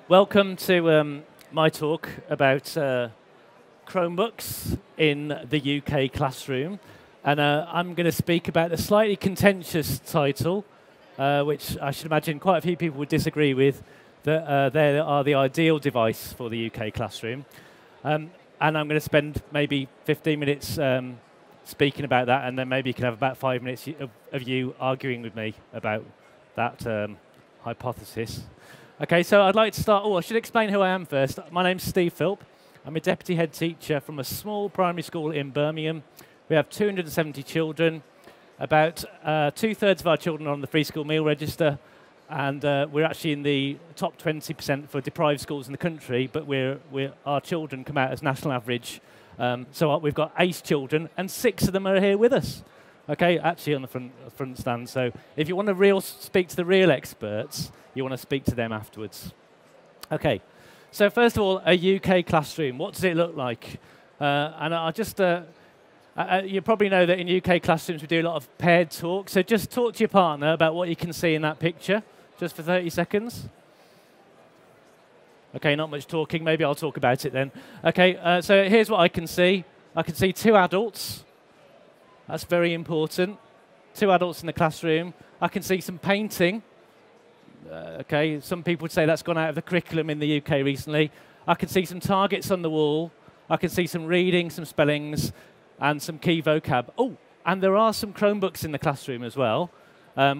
Welcome to my talk about Chromebooks in the UK classroom. And I'm going to speak about the slightly contentious title, which I should imagine quite a few people would disagree with, that they are the ideal device for the UK classroom. And I'm going to spend maybe 15 minutes speaking about that, and then maybe you can have about 5 minutes of you arguing with me about that hypothesis. OK, so I'd like to start. I should explain who I am first. My name's Steve Philp. I'm a deputy head teacher from a small primary school in Birmingham. We have 270 children. About 2/3 of our children are on the free school meal register. And we're actually in the top 20% for deprived schools in the country, but our children come out as national average. So we've got 8 children, and 6 of them are here with us. OK, actually on the front stand. So if you want to speak to the real experts, you want to speak to them afterwards. OK, so first of all, a UK classroom. What does it look like? And I'll just, you probably know that in UK classrooms we do a lot of paired talk. So just talk to your partner about what you can see in that picture, just for 30 seconds. OK, not much talking. Maybe I'll talk about it then. OK, so here's what I can see. I can see 2 adults. That's very important. 2 adults in the classroom. I can see some painting. OK, some people would say that's gone out of the curriculum in the UK recently. I can see some targets on the wall. I can see some reading, some spellings, and some key vocab. Oh, and there are some Chromebooks in the classroom as well,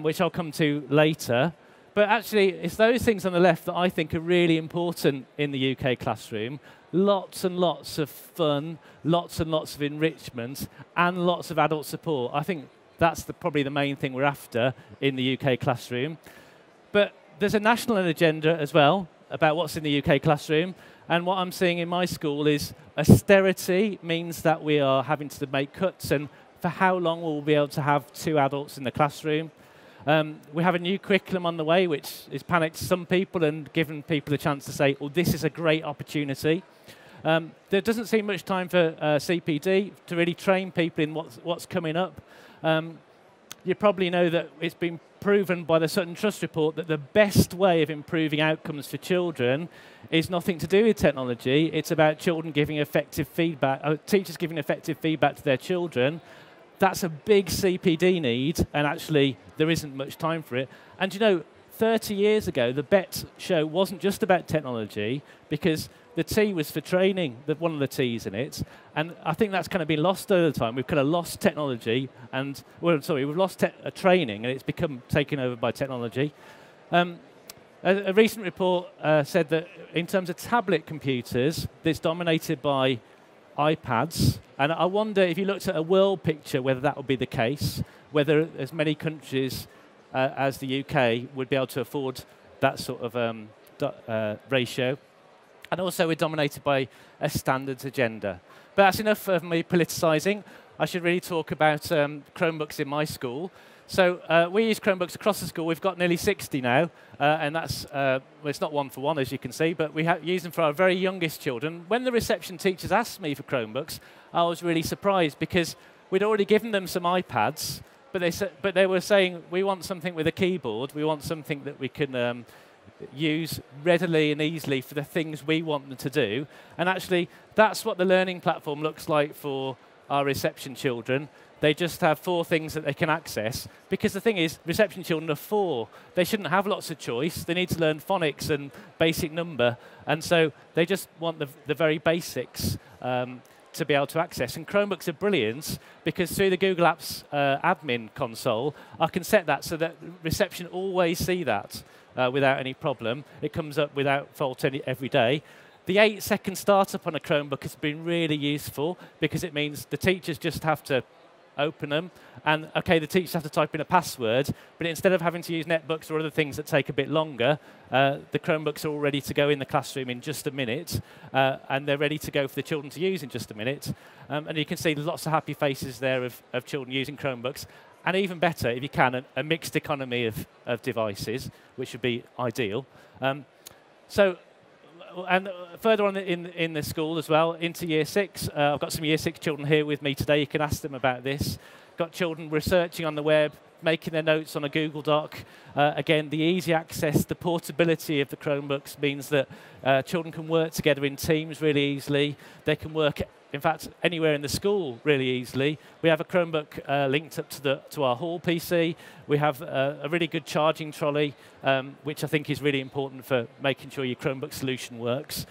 which I'll come to later. But actually, it's those things on the left that I think are really important in the UK classroom. Lots and lots of fun, lots and lots of enrichment, and lots of adult support. I think that's probably the main thing we're after in the UK classroom. But there's a national agenda as well about what's in the UK classroom. And what I'm seeing in my school is austerity means that we are having to make cuts. And for how long will we be able to have 2 adults in the classroom? We have a new curriculum on the way, which has panicked some people and given people a chance to say, oh, this is a great opportunity. There doesn't seem much time for CPD to really train people in what's coming up. You probably know that it's been proven by the Sutton Trust report that the best way of improving outcomes for children is nothing to do with technology. It's about children giving effective feedback, teachers giving effective feedback to their children. That's a big CPD need, and actually there isn't much time for it. And you know, 30 years ago, the BETT show wasn't just about technology, because the T was for training, one of the T's in it. And I think that's kind of been lost over the time. We've kind of lost technology, and, well, sorry, we've lost training, and it's become taken over by technology. A recent report said that in terms of tablet computers, it's dominated by iPads. And I wonder if you looked at a world picture, whether that would be the case, whether as many countries as the UK would be able to afford that sort of ratio. And also, we're dominated by a standards agenda. But that's enough of me politicizing. I should really talk about Chromebooks in my school. So we use Chromebooks across the school. We've got nearly 60 now. And that's, well, it's not 1 for 1, as you can see, but we use them for our very youngest children. When the reception teachers asked me for Chromebooks, I was really surprised, because we'd already given them some iPads, but they were saying, we want something with a keyboard. We want something that we can use readily and easily for the things we want them to do. And actually, that's what the learning platform looks like for our reception children. They just have 4 things that they can access. Because the thing is, reception children are 4. They shouldn't have lots of choice. They need to learn phonics and basic number. And so they just want the very basics to be able to access. And Chromebooks are brilliant, because through the Google Apps admin console, I can set that so that reception always see that without any problem. It comes up without fault every day. The 8-second startup on a Chromebook has been really useful, because it means the teachers just have to open them. And OK, the teachers have to type in a password, but instead of having to use netbooks or other things that take a bit longer, the Chromebooks are all ready to go in the classroom in just a minute, and they're ready to go for the children to use in just a minute. And you can see lots of happy faces there of children using Chromebooks. And even better, if you can, a mixed economy of devices, which would be ideal. And further on in the school as well, into Year 6, I've got some Year 6 children here with me today. You can ask them about this. Got children researching on the web, making their notes on a Google Doc. Again, the easy access, the portability of the Chromebooks means that children can work together in teams really easily. They can work, in fact, anywhere in the school really easily. We have a Chromebook linked up to our hall PC. We have a really good charging trolley, which I think is really important for making sure your Chromebook solution works.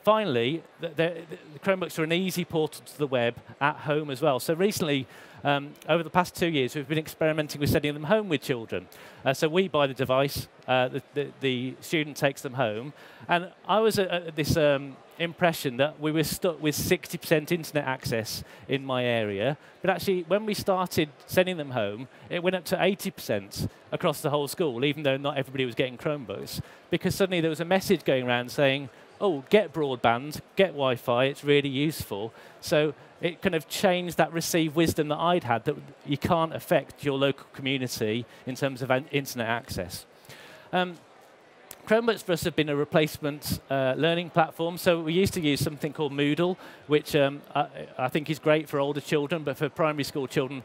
Finally, the Chromebooks are an easy portal to the web at home as well. So recently, over the past 2 years, we've been experimenting with sending them home with children. So we buy the device, the student takes them home. And I was at this impression that we were stuck with 60% internet access in my area. But actually, when we started sending them home, it went up to 80% across the whole school, even though not everybody was getting Chromebooks. Because suddenly there was a message going around saying, oh, get broadband, get Wi-Fi, it's really useful. So it kind of changed that received wisdom that I'd had, that you can't affect your local community in terms of internet access. Chromebooks for us have been a replacement learning platform. So we used to use something called Moodle, which I think is great for older children, but for primary school children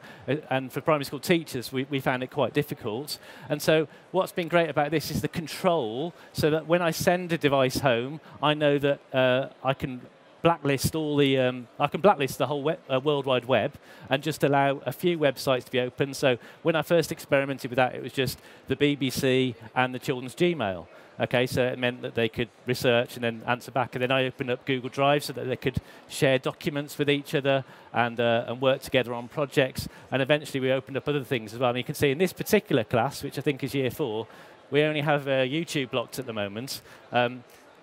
and for primary school teachers, we found it quite difficult. And so what's been great about this is the control, so that when I send a device home, I know that I can blacklist all the I can blacklist the whole World Wide Web and just allow a few websites to be open. So when I first experimented with that, it was just the BBC and the children's Gmail. Okay, so it meant that they could research and then answer back. And then I opened up Google Drive so that they could share documents with each other and work together on projects. And eventually we opened up other things as well. And you can see in this particular class, which I think is year 4, we only have YouTube blocked at the moment.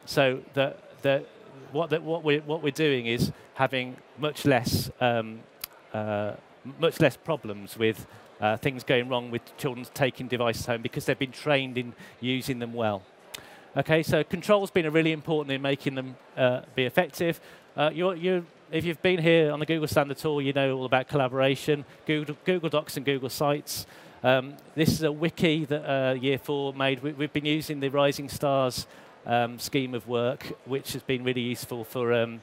So what we're doing is having much less problems with things going wrong with children taking devices home because they've been trained in using them well. Okay, so control's been really important in making them be effective. If you've been here on the Google stand at all, you know all about collaboration, Google Docs and Google Sites. This is a wiki that Year 4 made. We've been using the Rising Stars scheme of work, which has been really useful for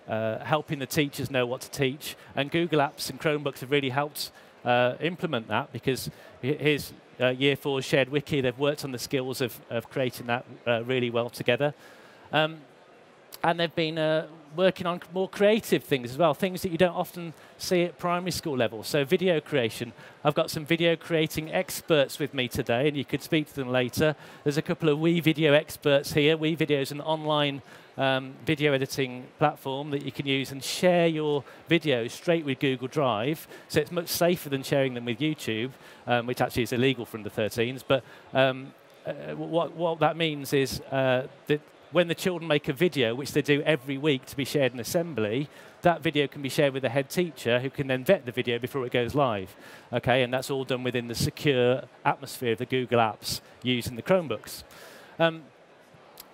helping the teachers know what to teach. And Google Apps and Chromebooks have really helped implement that, because here's Year 4's shared wiki. They've worked on the skills of creating that really well together. And they've been working on more creative things as well, things that you don't often see at primary school level. So video creation. I've got some video creating experts with me today, and you could speak to them later. There's a couple of WeVideo experts here. WeVideo is an online video editing platform that you can use and share your videos straight with Google Drive. So it's much safer than sharing them with YouTube, which actually is illegal for under 13s. But what that means is that when the children make a video, which they do every week to be shared in assembly, that video can be shared with the head teacher, who can then vet the video before it goes live. Okay, and that's all done within the secure atmosphere of the Google Apps using the Chromebooks.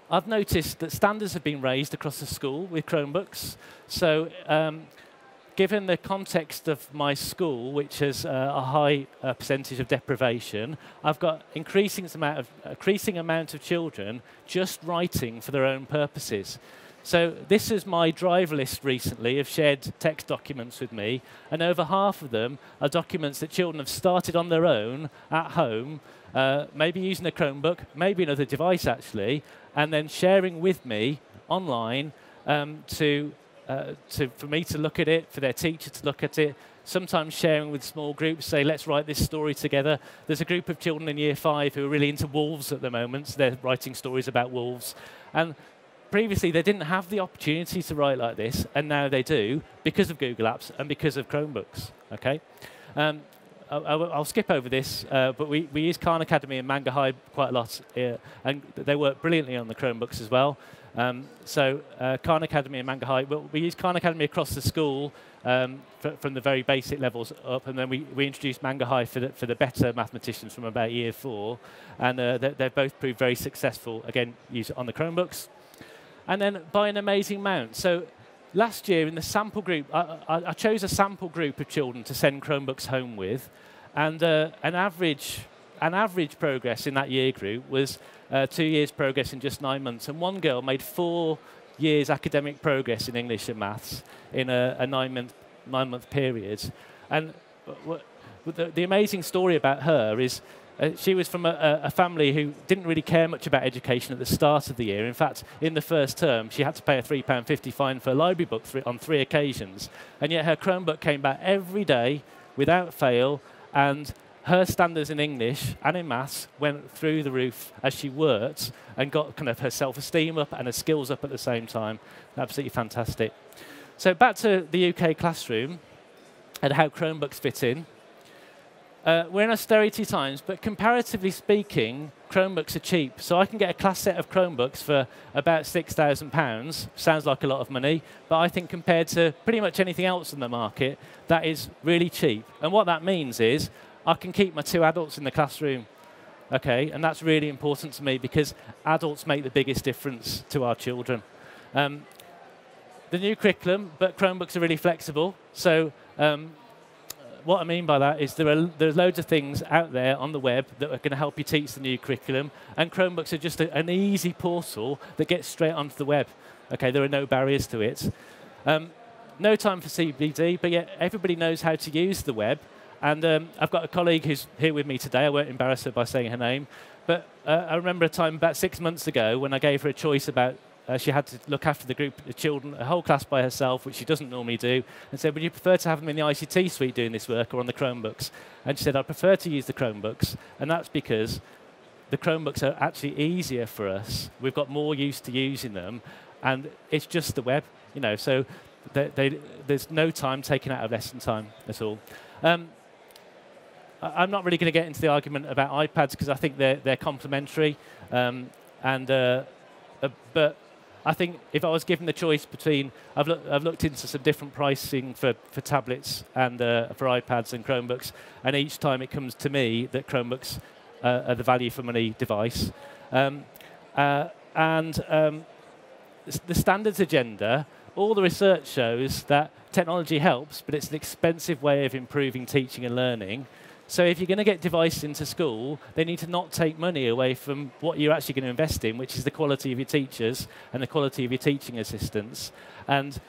I've noticed that standards have been raised across the school with Chromebooks. So given the context of my school, which has a high percentage of deprivation, I've got increasing amount of children just writing for their own purposes. So this is my driver list recently of shared text documents with me, and over half of them are documents that children have started on their own at home, maybe using a Chromebook, maybe another device actually, and then sharing with me online for me to look at it, for their teacher to look at it, sometimes sharing with small groups, say, let's write this story together. There's a group of children in Year 5 who are really into wolves at the moment, so they're writing stories about wolves. And previously, they didn't have the opportunity to write like this, and now they do, because of Google Apps and because of Chromebooks. Okay? I'll skip over this, but we use Khan Academy and Manga High quite a lot, and they work brilliantly on the Chromebooks as well. So Khan Academy and Manga High, we use Khan Academy across the school from the very basic levels up, and then we introduced Manga High for the better mathematicians from about Year 4, and they've both proved very successful, again, use it on the Chromebooks. And then by an amazing amount. So last year in the sample group, I chose a sample group of children to send Chromebooks home with, and an average progress in that year group was 2 years progress in just 9 months. And one girl made 4 years academic progress in English and maths in a 9-month period. And the amazing story about her is she was from a family who didn't really care much about education at the start of the year. In fact, in the first term, she had to pay a £3.50 fine for a library book on 3 occasions. And yet her Chromebook came back every day without fail, and her standards in English and in maths went through the roof as she worked and got kind of her self-esteem up and her skills up at the same time. Absolutely fantastic. So back to the UK classroom and how Chromebooks fit in. We're in austerity times, but comparatively speaking, Chromebooks are cheap. So I can get a class set of Chromebooks for about £6,000. Sounds like a lot of money, but I think compared to pretty much anything else in the market, that is really cheap. And what that means is I can keep my 2 adults in the classroom, okay? And that's really important to me because adults make the biggest difference to our children. The new curriculum, but Chromebooks are really flexible. So what I mean by that is there's loads of things out there on the web that are going to help you teach the new curriculum, and Chromebooks are just an easy portal that gets straight onto the web. Okay, there are no barriers to it. No time for CBD, but yet everybody knows how to use the web. And I've got a colleague who's here with me today. I won't embarrass her by saying her name, but I remember a time about 6 months ago when I gave her a choice about she had to look after the group of children, a whole class by herself, which she doesn't normally do, and said, would you prefer to have them in the ICT suite doing this work or on the Chromebooks? And she said, I prefer to use the Chromebooks, and that's because the Chromebooks are actually easier for us. We've got more used to using them, and it's just the web, you know, so there's no time taken out of lesson time at all. I'm not really going to get into the argument about iPads because I think they're complementary, but I think if I was given the choice between, I've looked into some different pricing for tablets and for iPads and Chromebooks, and each time it comes to me that Chromebooks are the value for money device. The standards agenda, all the research shows that technology helps, but it's an expensive way of improving teaching and learning. So if you're going to get devices into school, they need to not take money away from what you're actually going to invest in, which is the quality of your teachers and the quality of your teaching assistants. And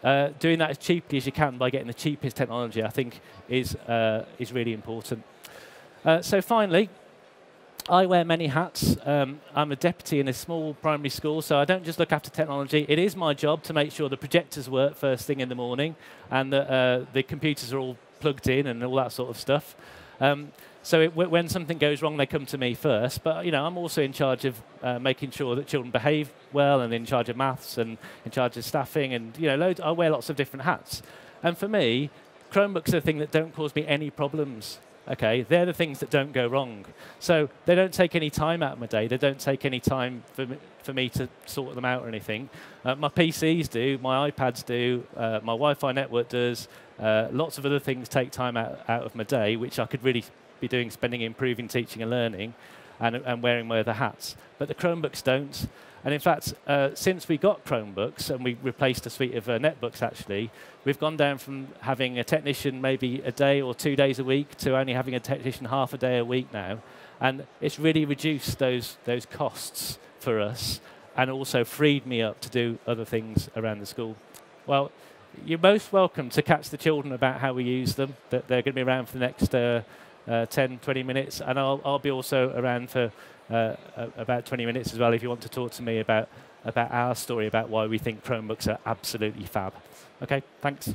doing that as cheaply as you can by getting the cheapest technology, I think, is really important. So finally, I wear many hats. I'm a deputy in a small primary school, so I don't just look after technology. It is my job to make sure the projectors work first thing in the morning and that the computers are all plugged in and all that sort of stuff. So when something goes wrong, they come to me first. But you know, I'm also in charge of making sure that children behave well, and in charge of maths, and in charge of staffing, and you know, I wear lots of different hats. And for me, Chromebooks are the thing that don't cause me any problems. Okay, they're the things that don't go wrong. So they don't take any time out of my day. They don't take any time for me to sort them out or anything. My PCs do, my iPads do, my Wi-Fi network does. Lots of other things take time out of my day, which I could really be doing, spending improving teaching and learning and wearing my other hats. But the Chromebooks don't. And in fact, since we got Chromebooks and we replaced a suite of netbooks, actually, we've gone down from having a technician maybe a day or 2 days a week to only having a technician half a day a week now. And it's really reduced those costs for us and also freed me up to do other things around the school. Well, you're most welcome to catch the children about how we use them. They're going to be around for the next 10, 20 minutes, and I'll be also around for about 20 minutes as well if you want to talk to me about our story about why we think Chromebooks are absolutely fab. Okay, thanks.